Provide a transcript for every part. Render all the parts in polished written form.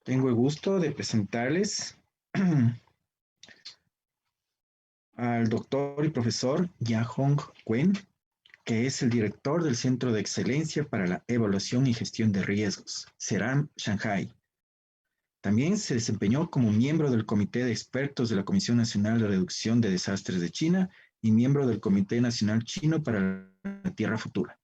Tengo el gusto de presentarles al doctor y profesor Jiahong, que es el director del Centro de Excelencia para la Evaluación y Gestión de Riesgos, CERAM Shanghai. También se desempeñó como miembro del Comité de Expertos de la Comisión Nacional de Reducción de Desastres de China y miembro del Comité Nacional Chino para la Tierra Futura.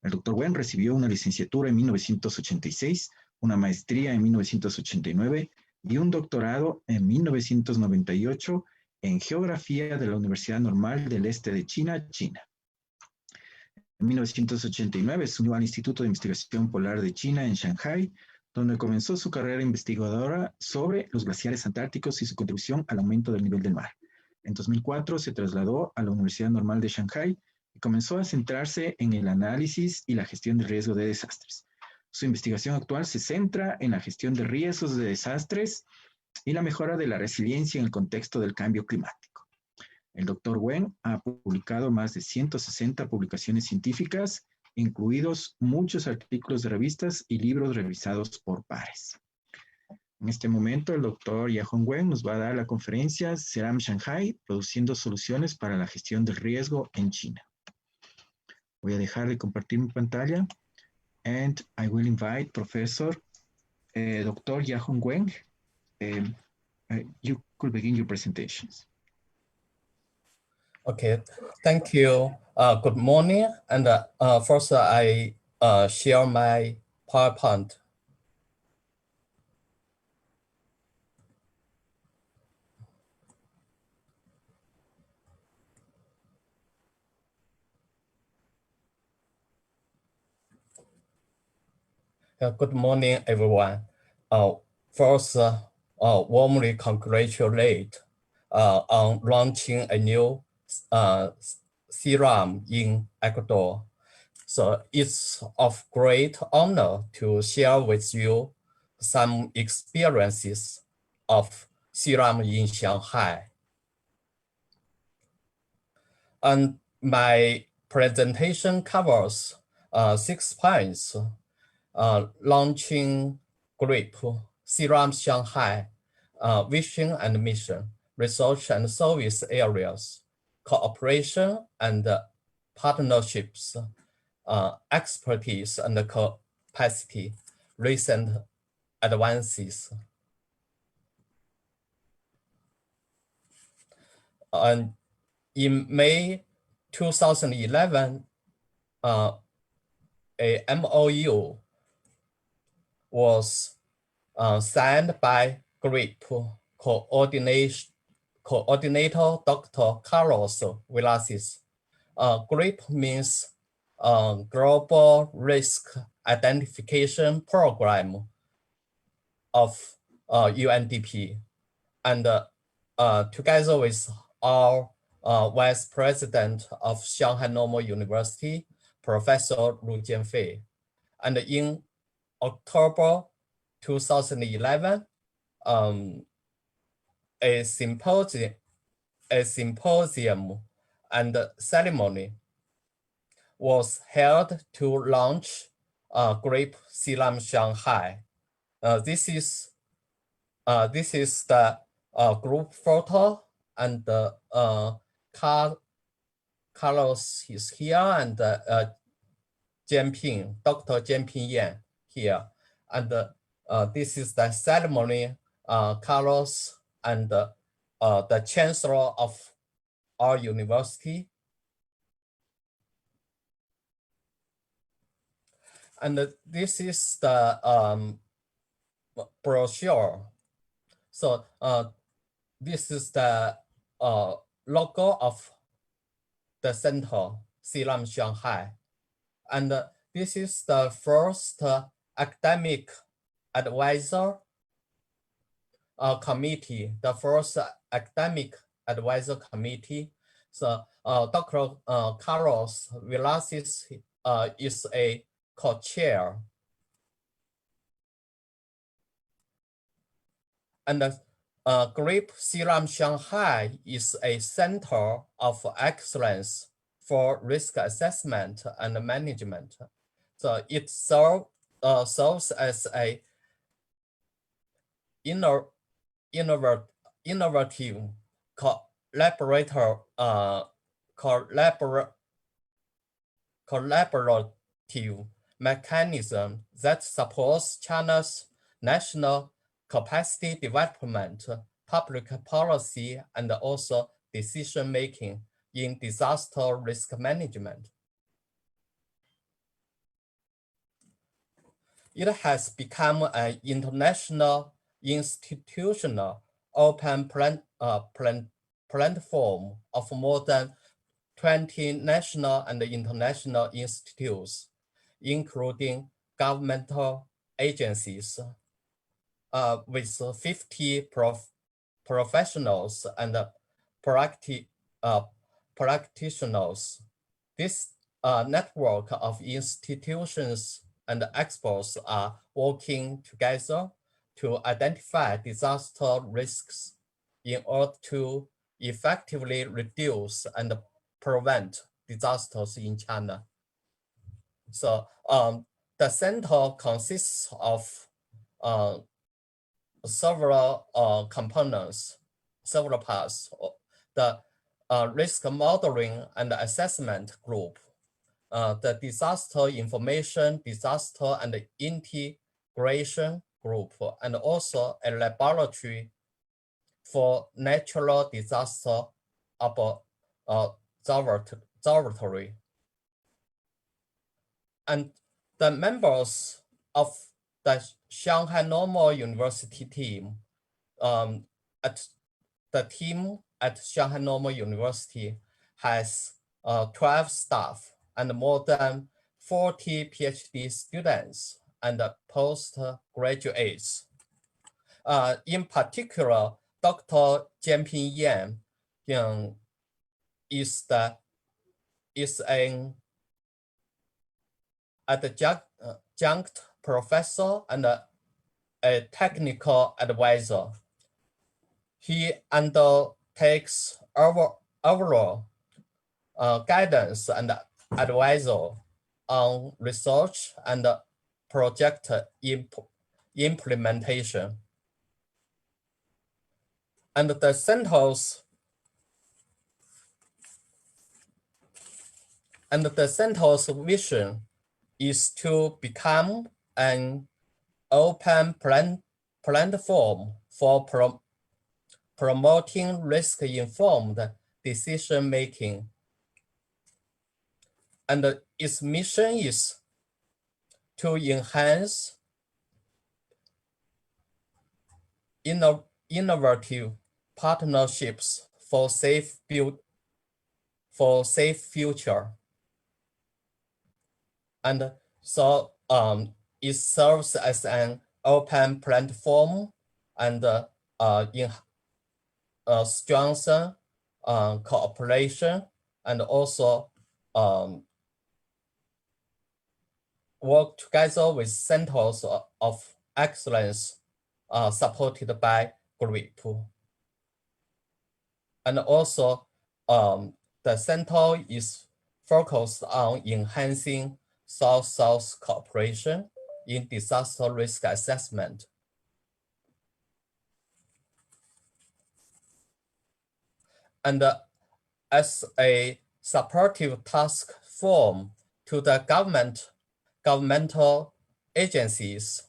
El doctor Wen recibió una licenciatura en 1986, una maestría en 1989 y un doctorado en 1998 en Geografía de la Universidad Normal del Este de China, China. En 1989 se unió al Instituto de Investigación Polar de China en Shanghai, donde comenzó su carrera investigadora sobre los glaciares antárticos y su contribución al aumento del nivel del mar. En 2004 se trasladó a la Universidad Normal de Shanghai y comenzó a centrarse en el análisis y la gestión de riesgo de desastres. Su investigación actual se centra en la gestión de riesgos de desastres y la mejora de la resiliencia en el contexto del cambio climático. El Dr. Wen ha publicado más de 160 publicaciones científicas, incluidos muchos artículos de revistas y libros revisados por pares. En este momento, el Dr. Jiahong Wen nos va a dar la conferencia CERAM Shanghai Produciendo soluciones para la gestión del riesgo en China. Voy a dejar de compartir mi pantalla. And I will invite Professor Dr. Jiahong Wen. You could begin your presentations. Okay, thank you. Good morning. And first, I share my PowerPoint. Good morning, everyone. First, warmly congratulate on launching a new CERAM in Ecuador. So it's of great honor to share with you some experiences of CERAM in Shanghai. And my presentation covers 6 points. Launching group, CERAM Shanghai, vision and mission, research and service areas, cooperation and partnerships, expertise and capacity, recent advances. And in May 2011, a MOU was signed by group coordinator Dr. Carlos Velasquez. GRIP means Global Risk Identification Program of UNDP. And together with our Vice President of Shanghai Normal University, Professor Lu Jianfei. And in October 2011, a symposium and ceremony was held to launch GRIP CERAM Shanghai. This is the group photo, and Carlos is here, and Jianping, Dr. Jianping Yan here. And this is the ceremony, Carlos and the chancellor of our university. And this is the brochure. So this is the logo of the center, CERAM Shanghai. And this is the first academic advisor committee, the first academic advisor committee. So Dr. Carlos Velasquez is a co-chair. And GRIP CERAM Shanghai is a center of excellence for risk assessment and management. So it serves as a innovative collaborative mechanism that supports China's national capacity development, public policy, and also decision-making in disaster risk management. It has become an international institutional open platform of more than 20 national and international institutes, including governmental agencies, with 50 professionals and practitioners. This network of institutions and experts are working together to identify disaster risks in order to effectively reduce and prevent disasters in China. So the center consists of several components, several parts. The risk modeling and assessment group, the disaster information, disaster and integration group, and also a laboratory for natural disaster observatory. And the members of the Shanghai Normal University team, the team at Shanghai Normal University has 12 staff and more than 40 PhD students and postgraduates. In particular, Dr. Jianping Yan is an adjunct professor and a technical advisor. He undertakes overall guidance and advisor on research and project implementation. And the center's vision is to become an open platform for promoting risk-informed decision-making. And its mission is to enhance innovative partnerships for safe future. And so it serves as an open platform and strengthen cooperation and also work together with centers of excellence supported by GRIP. And also the center is focused on enhancing South-South cooperation in disaster risk assessment. And as a supportive task form to the governmental agencies,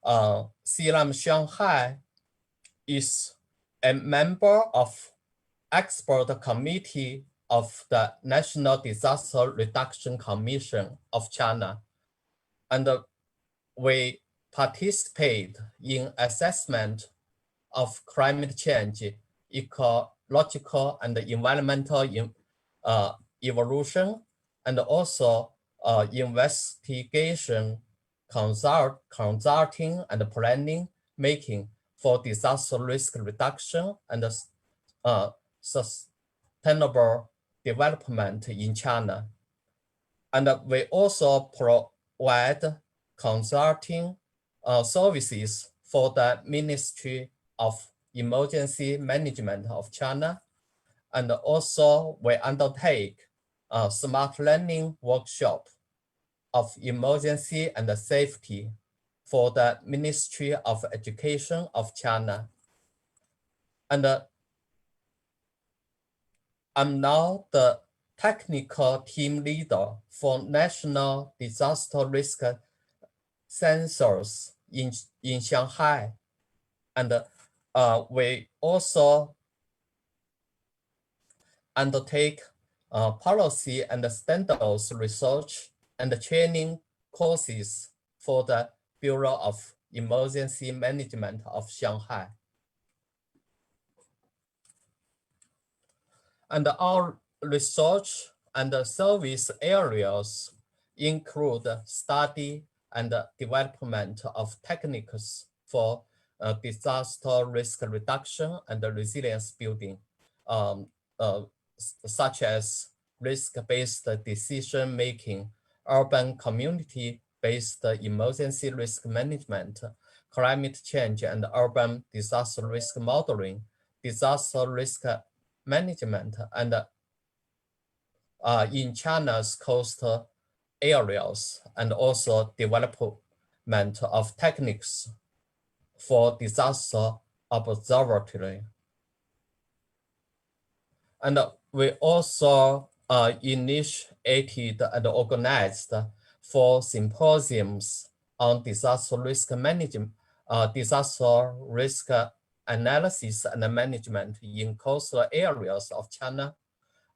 CERAM Shanghai is a member of expert committee of the National Disaster Reduction Commission of China. And we participate in assessment of climate change, ecological and environmental evolution, and also investigation, consulting, and planning making for disaster risk reduction and sustainable development in China. And we also provide consulting services for the Ministry of Emergency Management of China. And also we undertake a smart learning workshop of emergency and safety for the Ministry of Education of China. And I'm now the technical team leader for National Disaster Risk Sensors in Shanghai. And we also undertake policy and standards research and training courses for the Bureau of Emergency Management of Shanghai. And our research and service areas include study and development of techniques for disaster risk reduction and resilience building, such as risk-based decision-making, urban community-based emergency risk management, climate change and urban disaster risk modeling, disaster risk management, and in China's coastal areas, and also development of techniques for disaster observatory. And we also initiated and organized 4 symposiums on disaster risk management, disaster risk analysis and management in coastal areas of China,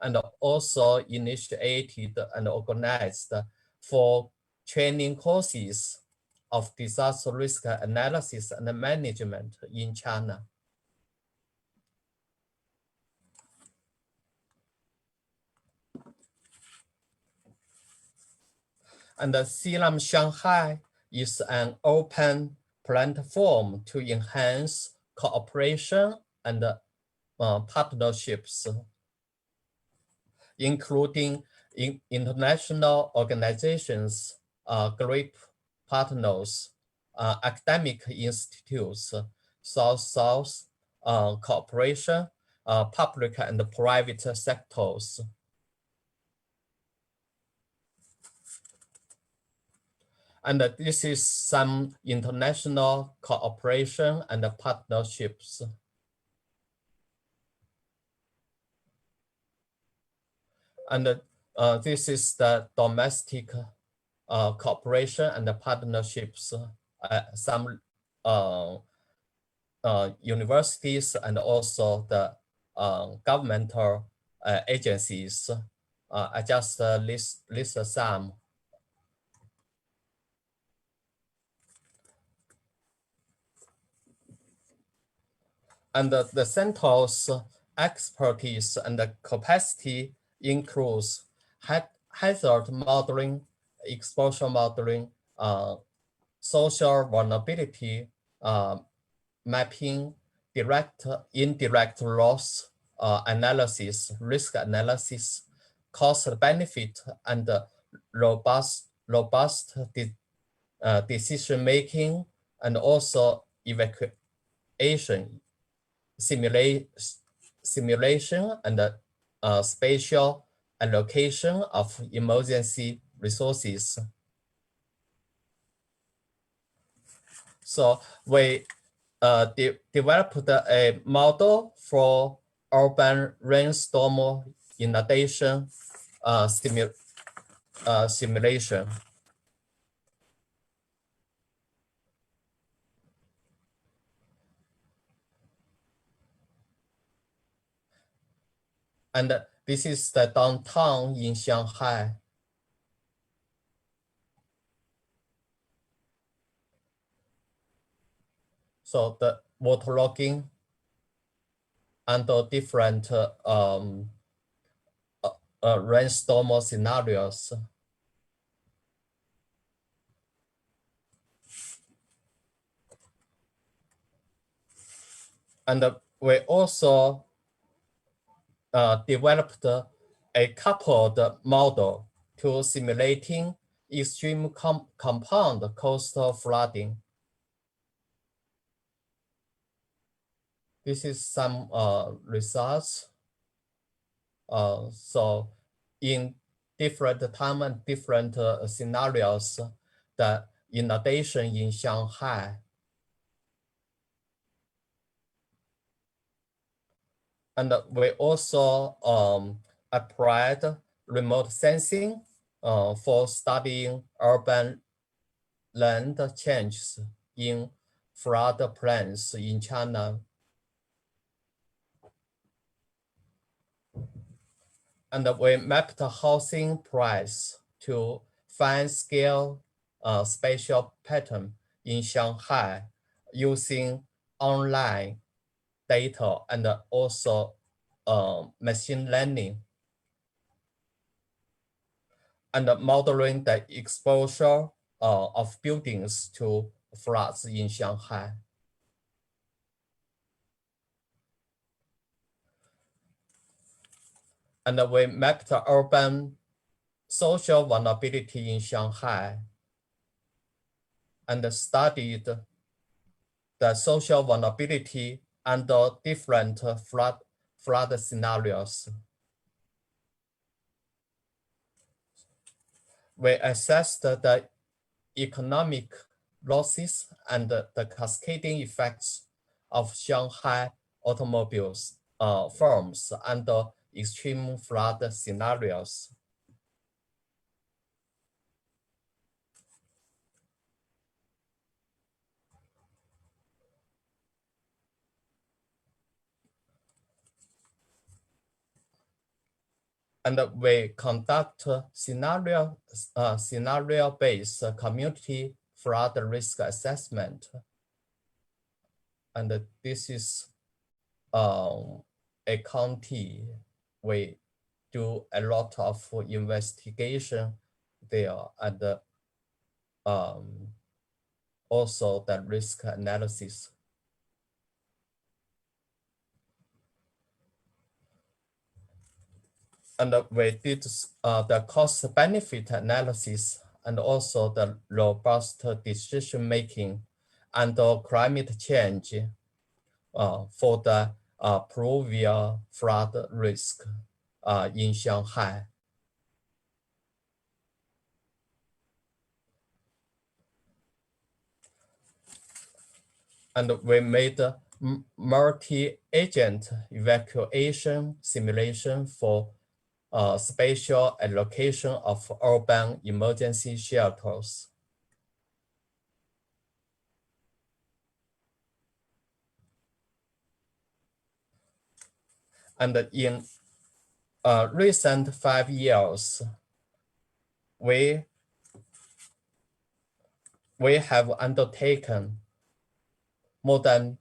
and also initiated and organized 4 training courses of disaster risk analysis and management in China. And the CERAM Shanghai is an open platform to enhance cooperation and partnerships, including international organizations, GRIP partners, academic institutes, South-South cooperation, public and private sectors. And this is some international cooperation and partnerships. And this is the domestic cooperation and partnerships. Some universities and also the governmental agencies. I just list some. And the center's expertise and the capacity includes hazard modeling, exposure modeling, social vulnerability mapping, direct, indirect loss analysis, risk analysis, cost benefit, and robust decision making, and also evacuation simulation and spatial allocation of emergency resources. So we developed a model for urban rainstorm inundation simulation. And this is the downtown in Shanghai. So the waterlogging under different rainstorm scenarios. And we also developed a coupled model to simulating extreme compound coastal flooding. This is some results. So in different time and different scenarios, the in addition, in Shanghai, and we also applied remote sensing for studying urban land changes in floodplains in China. And we mapped housing price to find scale spatial pattern in Shanghai using online data and also machine learning, and modeling the exposure of buildings to floods in Shanghai. And we mapped the urban social vulnerability in Shanghai and studied the social vulnerability under different flood scenarios. We assessed the economic losses and the cascading effects of Shanghai automobiles firms under extreme flood scenarios. And we conduct scenario-based community flood risk assessment. And this is a county. We do a lot of investigation there, and also the risk analysis. And we did the cost-benefit analysis and also the robust decision-making under climate change for the pluvial flood risk in Shanghai. And we made a multi-agent evacuation simulation for spatial allocation of urban emergency shelters. And in recent 5 years, we have undertaken more than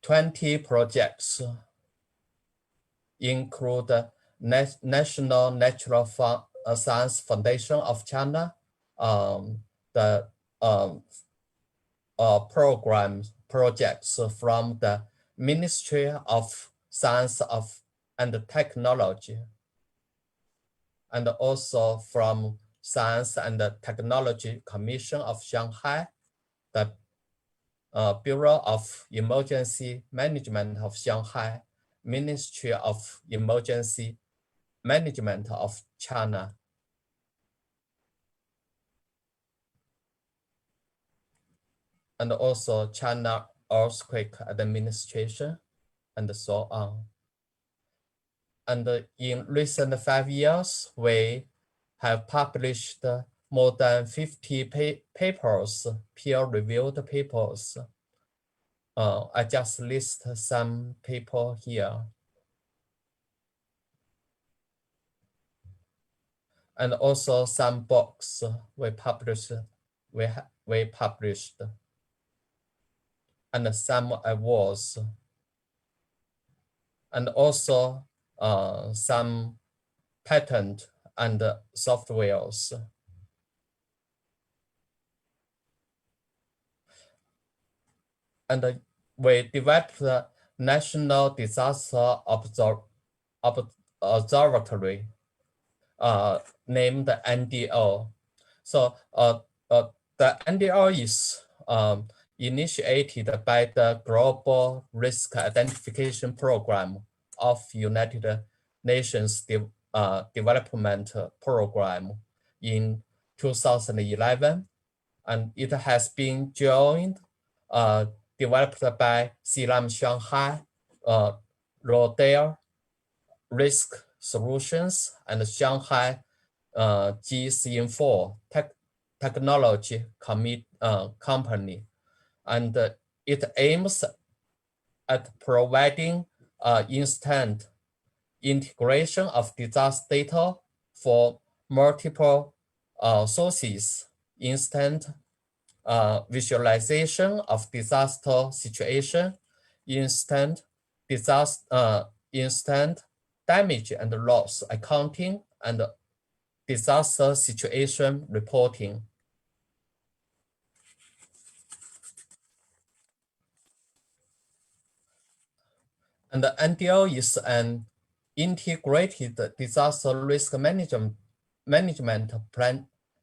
20 projects, include the National Natural Science Foundation of China, the projects from the Ministry of Science and Technology, and also from Science and Technology Commission of Shanghai, the Bureau of Emergency Management of Shanghai, Ministry of Emergency Management of China. And also China Earthquake Administration, and so on. And in recent 5 years, we have published more than 50 papers, peer-reviewed papers. I just list some people here. And also some books we published, and some awards, and also some patent and softwares. And we developed the National Disaster Observatory, named NDO. So the NDO is initiated by the Global Risk Identification Program of United Nations Development Program in 2011. and it has been developed by CERAM Shanghai, Rodale Risk Solutions, and Shanghai GC4 Technology Company, and it aims at providing instant integration of disaster data for multiple sources, instant visualization of disaster situation, instant damage and loss accounting, and disaster situation reporting. And the NDL is an integrated disaster risk management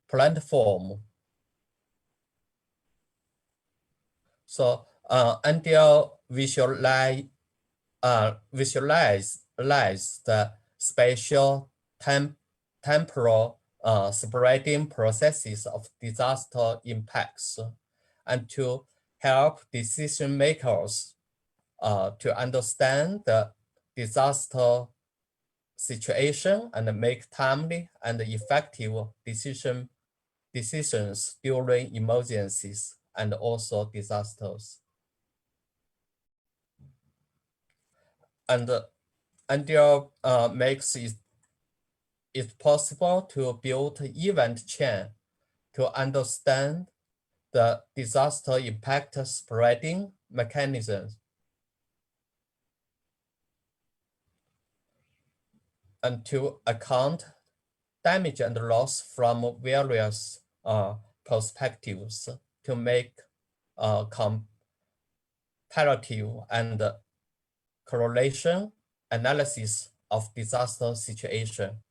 platform. So NDL visualize the spatial temporal spreading processes of disaster impacts, and to help decision makers to understand the disaster situation and make timely and effective decisions during emergencies and also disasters. And NDL makes it possible to build event chain to understand the disaster impact spreading mechanisms, and to account damage and loss from various perspectives to make comparative and correlation analysis of disaster situation.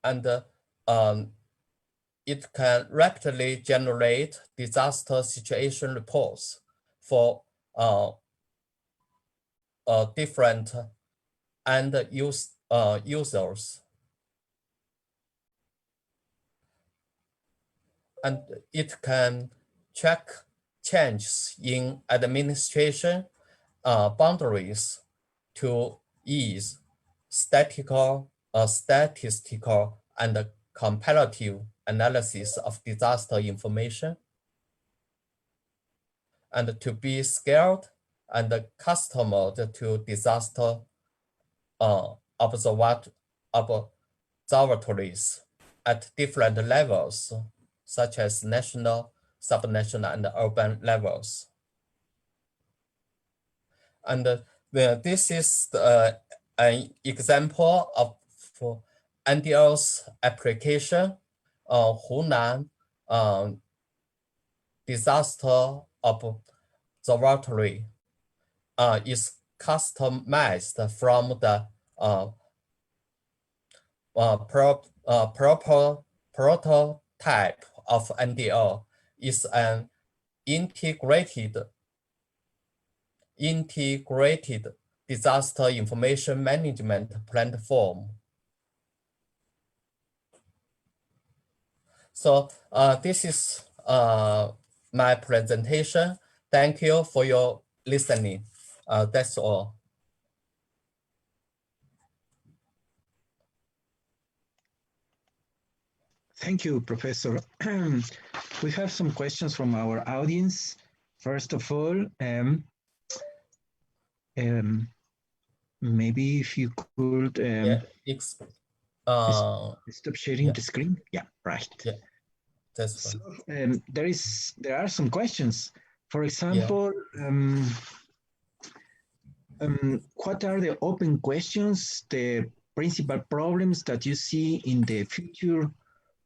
And it can rapidly generate disaster situation reports for different end users. And it can track changes in administration boundaries to ease statistical and comparative analysis of disaster information, and to be scaled and customed to disaster observatories at different levels, such as national, subnational, and urban levels. And this is an example of NDL's application. Hunan disaster observatory is customized from the prototype of NDL. Is an integrated disaster information management platform. So this is my presentation. Thank you for your listening. That's all. Thank you, Professor. We have some questions from our audience. First of all, maybe if you could stop sharing the screen. Yeah, right. Yeah, that's so, there are some questions. For example, what are the open questions, the principal problems that you see in the future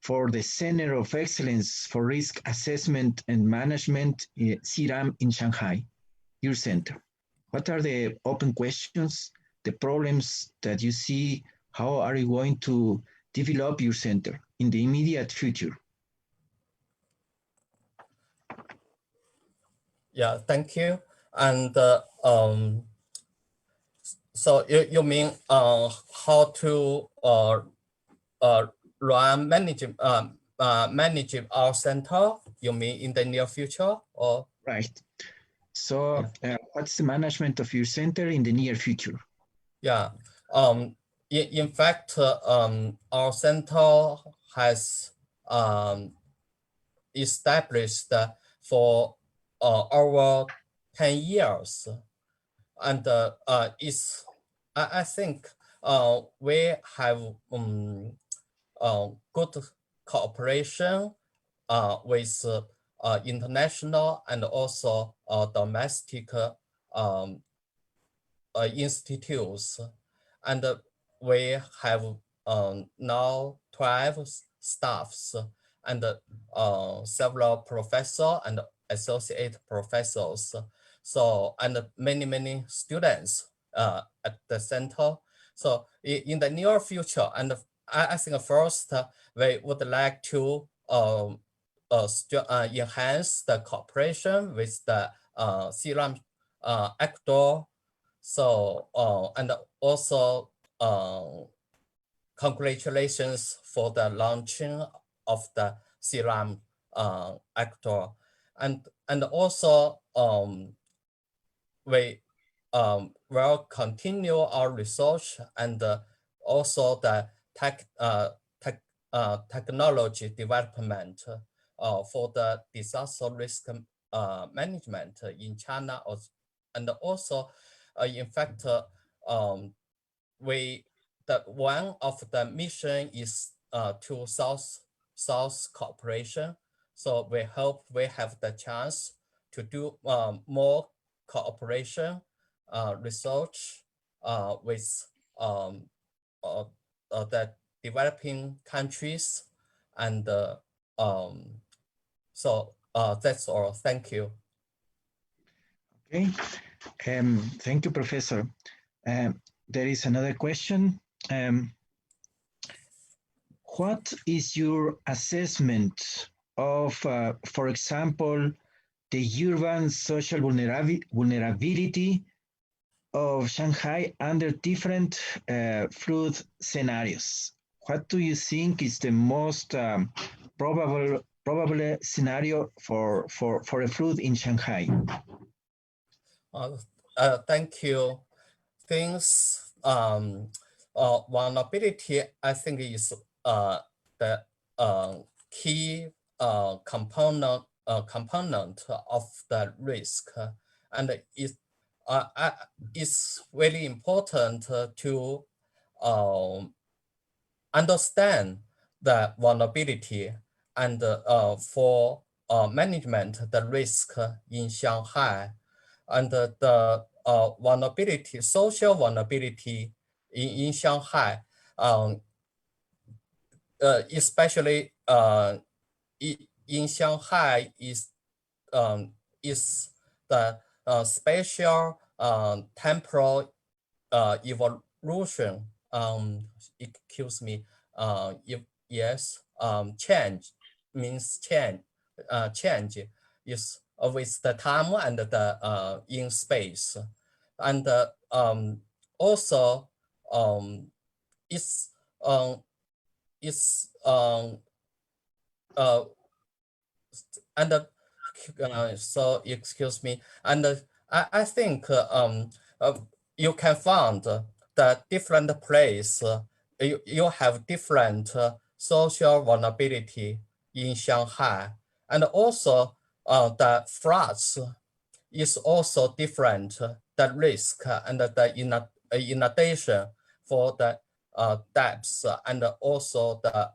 for the Center of Excellence for Risk Assessment and Management, CERAM in Shanghai, your center? What are the open questions, the problems that you see? How are you going to develop your center in the immediate future? Yeah, thank you. And so you mean how to run manage our center? You mean in the near future, or? Right. So what's the management of your center in the near future? Yeah. In fact, our center has established for over 10 years, and I think we have good cooperation with international and also domestic institutes, and we have now 12 staffs and several professors and associate professors. So, and many students at the center. So in the near future, and I think first we would like to enhance the cooperation with the CERAM actor. So, and also congratulations for the launching of the CERAM actor. And also we will continue our research and also the technology development for the disaster risk management in China. And also, in fact, one of the mission is to South cooperation. So we hope we have the chance to do more cooperation research with the developing countries, and so that's all. Thank you. Okay, thank you, Professor. There is another question. What is your assessment of, for example, the urban social vulnerability of Shanghai under different flood scenarios? What do you think is the most probable scenario for a flood in Shanghai? Thank you. Things vulnerability, I think, is the key component of the risk, and it's really important to understand the vulnerability and for management the risk in Shanghai, and the vulnerability, social vulnerability in Shanghai, especially in Shanghai is the spatial temporal evolution. Excuse me. Yes. Change means change. Change is with the time and the in space, and also it's and so excuse me, and I think you can find the different place. You have different social vulnerability in Shanghai, and also the floods is also different. The risk and the inundation for the depths, and also the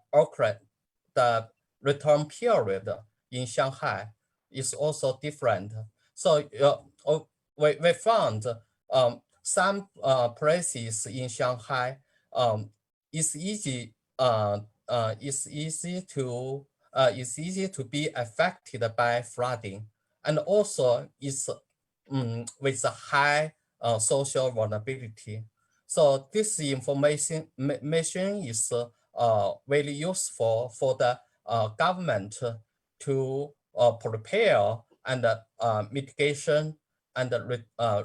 return period in Shanghai is also different. So we found some places in Shanghai it's easy to be affected by flooding, and also is with a high social vulnerability. So this information is very useful for the government to prepare and mitigation and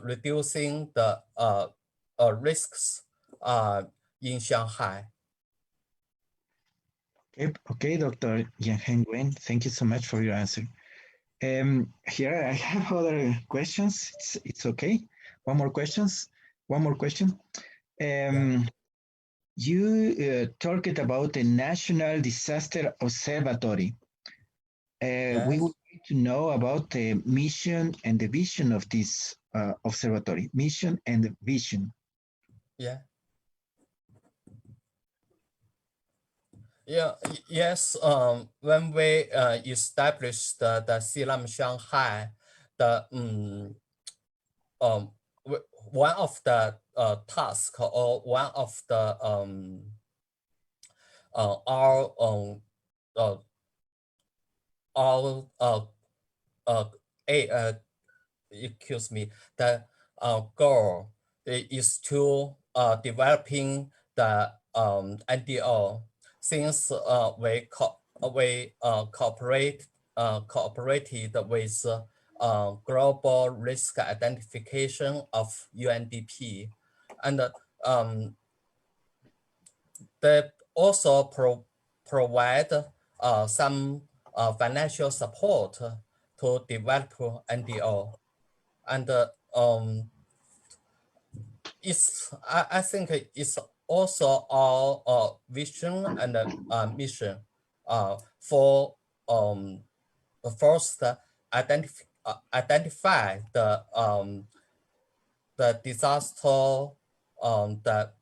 reducing the risks in Shanghai. Okay, Dr. Jiahong Wen, thank you so much for your answer. Here I have other questions. It's okay. One more question. You talked about the National Disaster Observatory. Yes. We would like to know about the mission and the vision of this observatory. Mission and the vision. Yeah. Yeah. Yes. When we established the CERAM Shanghai, the one of the tasks or one of the excuse me, the goal is to developing the NDO. Since we cooperated with global risk identification of UNDP, and they also provide some financial support to develop NDO, and I think it's also our vision and mission for first identify the disaster that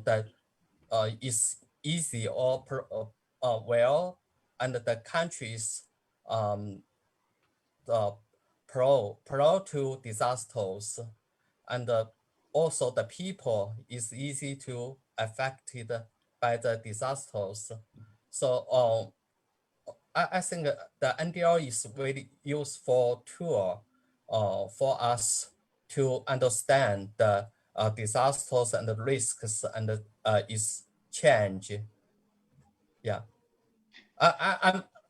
that is easy or and the countries pro to disasters, and also the people is easy to affected by the disasters. So I think the NDO is very useful tool for us to understand the disasters and the risks and its change. Yeah.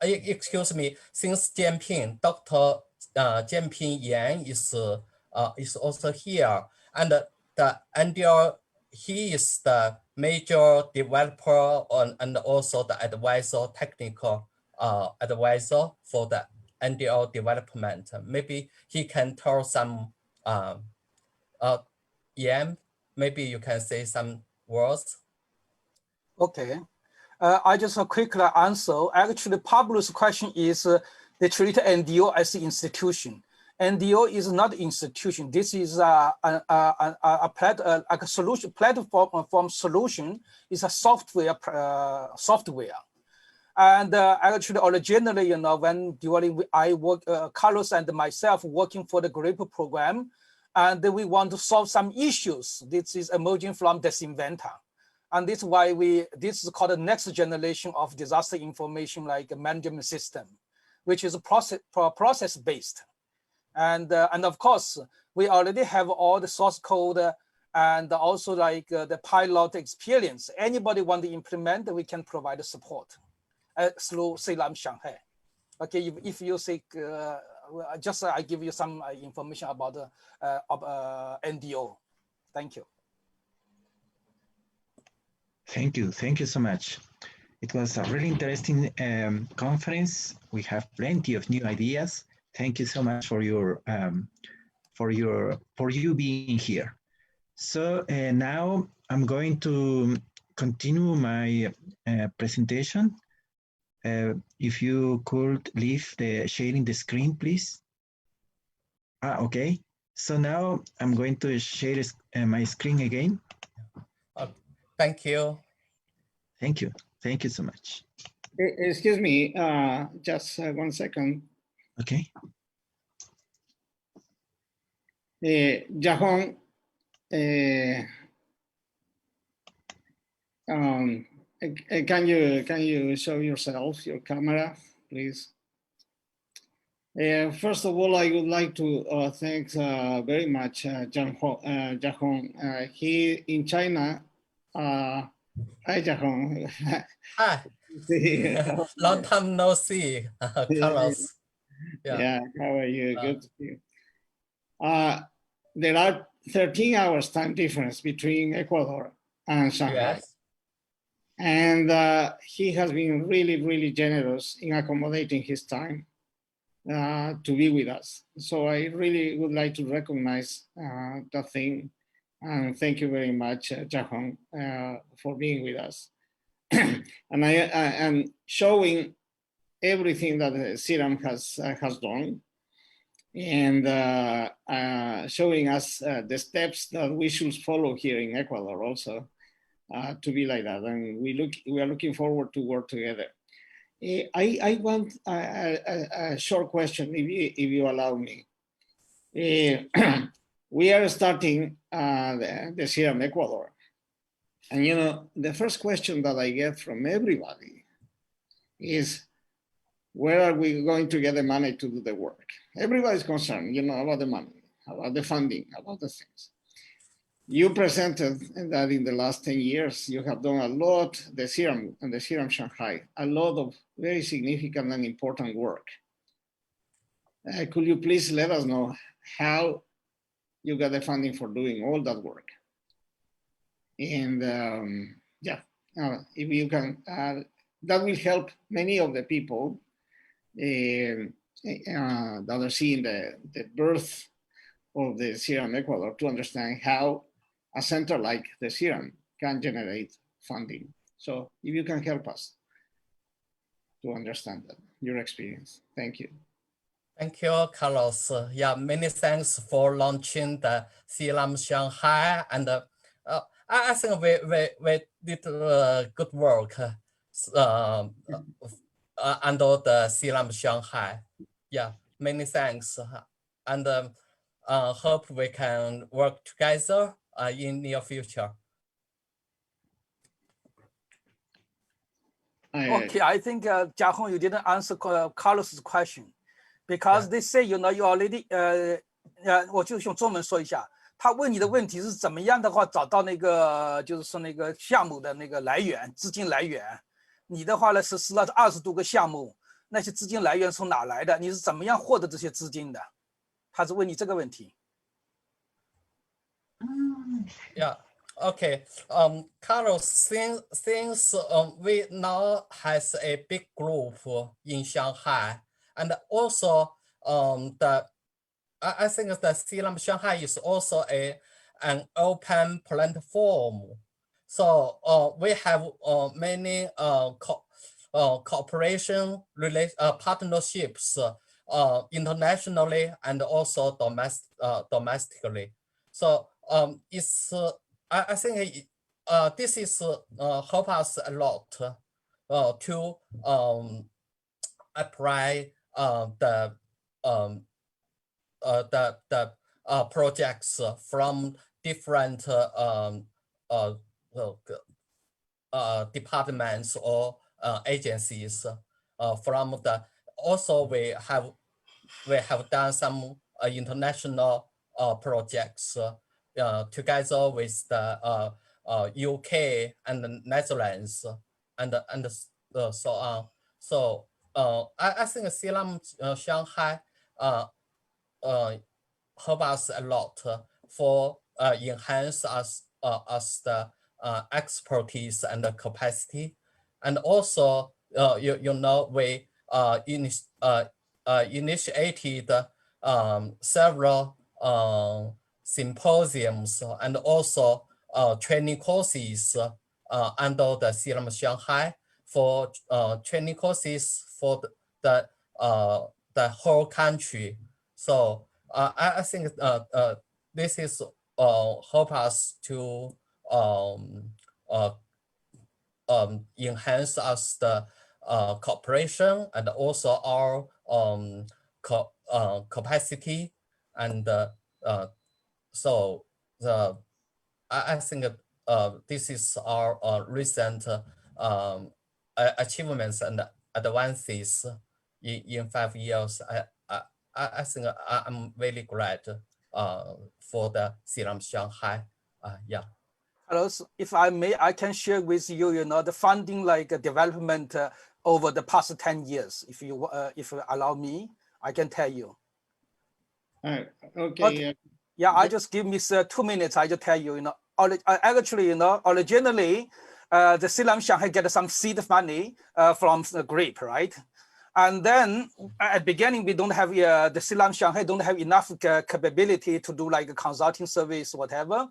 Excuse me, since Dr. Jianping Yan is also here, and the NDO, he is the major developer and also the advisor, technical advisor for the NDO development. Maybe he can tell some, Yan, maybe you can say some words. Okay. I just quickly answer. Actually, Pablo's question is they treat NDO as an institution. NDO is not an institution. This is a solution platform solution. Is a software And actually, originally, when I work, Carlos and myself working for the GRIP program, and we want to solve some issues. This is emerging from this inventor. And this is why this is called the next generation of disaster information like management system, which is process-based. And of course, we already have all the source code and also like the pilot experience. Anybody want to implement, we can provide the support through CERAM Shanghai. Okay, if you say, just I give you some information about the NDO. Thank you. Thank you so much. It was a really interesting conference. We have plenty of new ideas. Thank you so much for you being here. So now I'm going to continue my presentation. If you could leave the sharing the screen, please. Okay. So now I'm going to share my screen again. Thank you. Thank you. Thank you so much. Excuse me, just 1 second. Okay. Jiahong, can you show yourself, your camera, please? First of all, I would like to thank very much Jiahong. He in China. Hi, Jiahong. Hi. Long time no see, Carlos. Yeah, how are you? Good to see you. There are 13 hours time difference between Ecuador and Shanghai. Yes. And he has been really, really generous in accommodating his time to be with us. So I really would like to recognize that thing. And thank you very much, Jiahong, for being with us. And I am showing everything that CERAM has done, and showing us the steps that we should follow here in Ecuador also to be like that. And we are looking forward to work together. I want a short question, if you allow me. We are starting the CERAM Ecuador. And you know, the first question that I get from everybody is, where are we going to get the money to do the work? Everybody's concerned, you know, about the money, about the funding, about the things. You presented that in the last 10 years, you have done a lot, the CERAM and the CERAM Shanghai, a lot of very significant and important work. Could you please let us know how you got the funding for doing all that work? And yeah, if you can, that will help many of the people that are seeing the birth of the CERAM Ecuador to understand how a center like the CERAM can generate funding. So if you can help us to understand that, your experience. Thank you. Thank you, Carlos. Yeah, many thanks for launching the CERAM Shanghai. And I think we did good work under the CERAM Shanghai. Yeah, many thanks. And hope we can work together in near future. Okay, I think Jiahong, you didn't answer Carlos's question, because they say, you know, you already 我就用中文说一下，他问你的问题是怎么样的话找到那个就是说那个项目的那个来源，资金来源。你的话呢实施了20多个项目，那些资金来源从哪来的？你是怎么样获得这些资金的？他是问你这个问题。Yeah. Okay. Carlos, since we now has a big group in Shanghai, and also I think the CERAM Shanghai is also an open platform. So we have many cooperation partnerships internationally and also domestically. So it's I think this is help us a lot to apply the projects from different departments or agencies. From the also we have done some international projects together with the UK and the Netherlands and so on. So I think CERAM Shanghai help us a lot for enhance us the expertise and the capacity, and also you know we initiated several symposiums and also training courses under the CERAM Shanghai for training courses for the whole country. So I think this is help us to enhance us the cooperation and also our capacity, and so I think this is our recent achievements and advances in 5 years. I think I'm really glad for the CERAM Shanghai. Yeah. Carlos, if I may, I can share with you, you know, the funding like development over the past 10 years. If you allow me, I can tell you. Okay. Yeah, I just give me 2 minutes. I just tell you, you know, actually, you know, originally the CERAM Shanghai get some seed money from the GRIP, right? And then at the beginning, we don't have, the CERAM Shanghai don't have enough capability to do like a consulting service, whatever.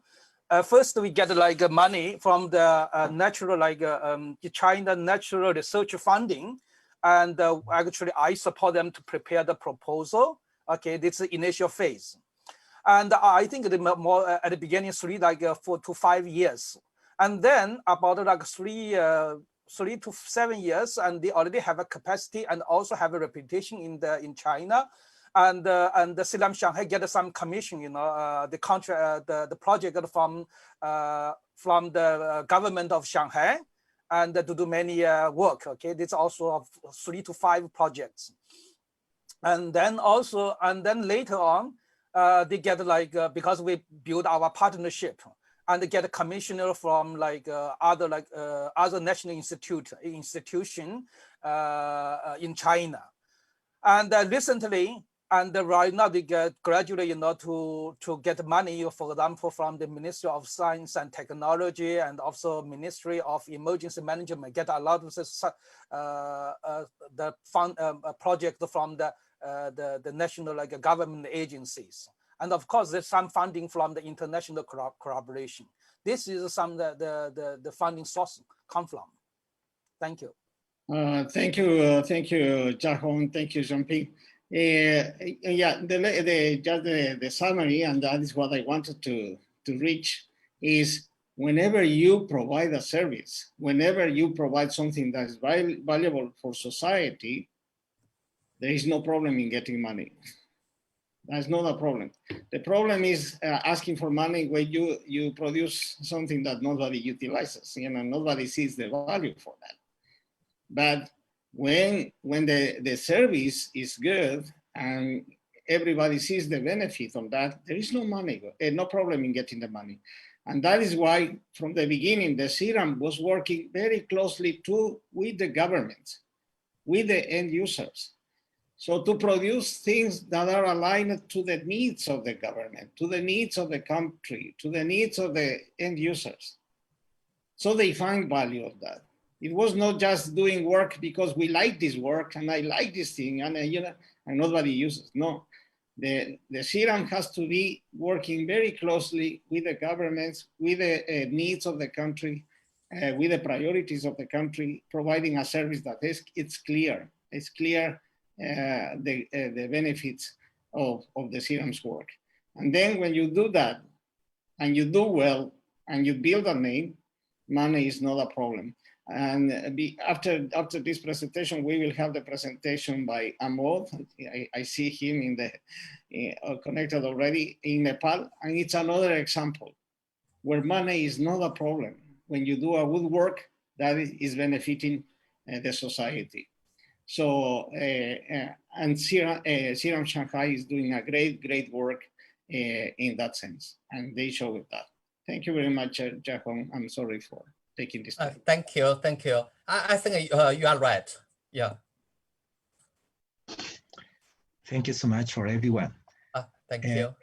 First, we get like money from the natural, like China Natural Research Funding. And actually, I support them to prepare the proposal. Okay, this is the initial phase. And I think the more at the beginning, 4 to 5 years. And then about like 3 to 7 years, and they already have a capacity and also have a reputation in China. And the CERAM Shanghai get some commission, the contract, the project from the government of Shanghai, and to do many work. Okay, this also of 3 to 5 projects. And then later on, they get like because we build our partnership, and they get a commissioner from like other national institution in China. And recently, and right now they get gradually, to get money, for example, from the Ministry of Science and Technology, and also Ministry of Emergency Management, get a lot of the fund project from the national like government agencies. And of course, there's some funding from the international collaboration. This is some the funding source come from. Thank you. Thank you, Jiahong. Thank you, Jean-Pierre. Yeah, the summary, and that is what I wanted to reach, is whenever you provide a service, whenever you provide something that is valuable for society, there is no problem in getting money. That's not a problem. The problem is asking for money when you produce something that nobody utilizes, nobody sees the value for that. But when the service is good and everybody sees the benefit of that, there is no money, no problem in getting the money. And that is why from the beginning, the CERAM was working very closely with the government, with the end users. So to produce things that are aligned to the needs of the government, to the needs of the country, to the needs of the end users. So they find value of that. It was not just doing work because we like this work and I like this thing and nobody uses. No, the CERAM has to be working very closely with the governments, with the needs of the country, with the priorities of the country, providing a service that it's clear. It's clear the benefits of the CERAM's work. And then when you do that and you do well and you build a name, money is not a problem. And after this presentation, we will have the presentation by Amod. I see him in the connected already in Nepal, and it's another example where money is not a problem when you do a good work that is benefiting the society. So, and CERAM Shanghai is doing a great work in that sense, and they show it that. Thank you very much, Jiahong. I'm sorry for taking this time. Thank you. I think you are right. Yeah. Thank you so much for everyone. Thank you.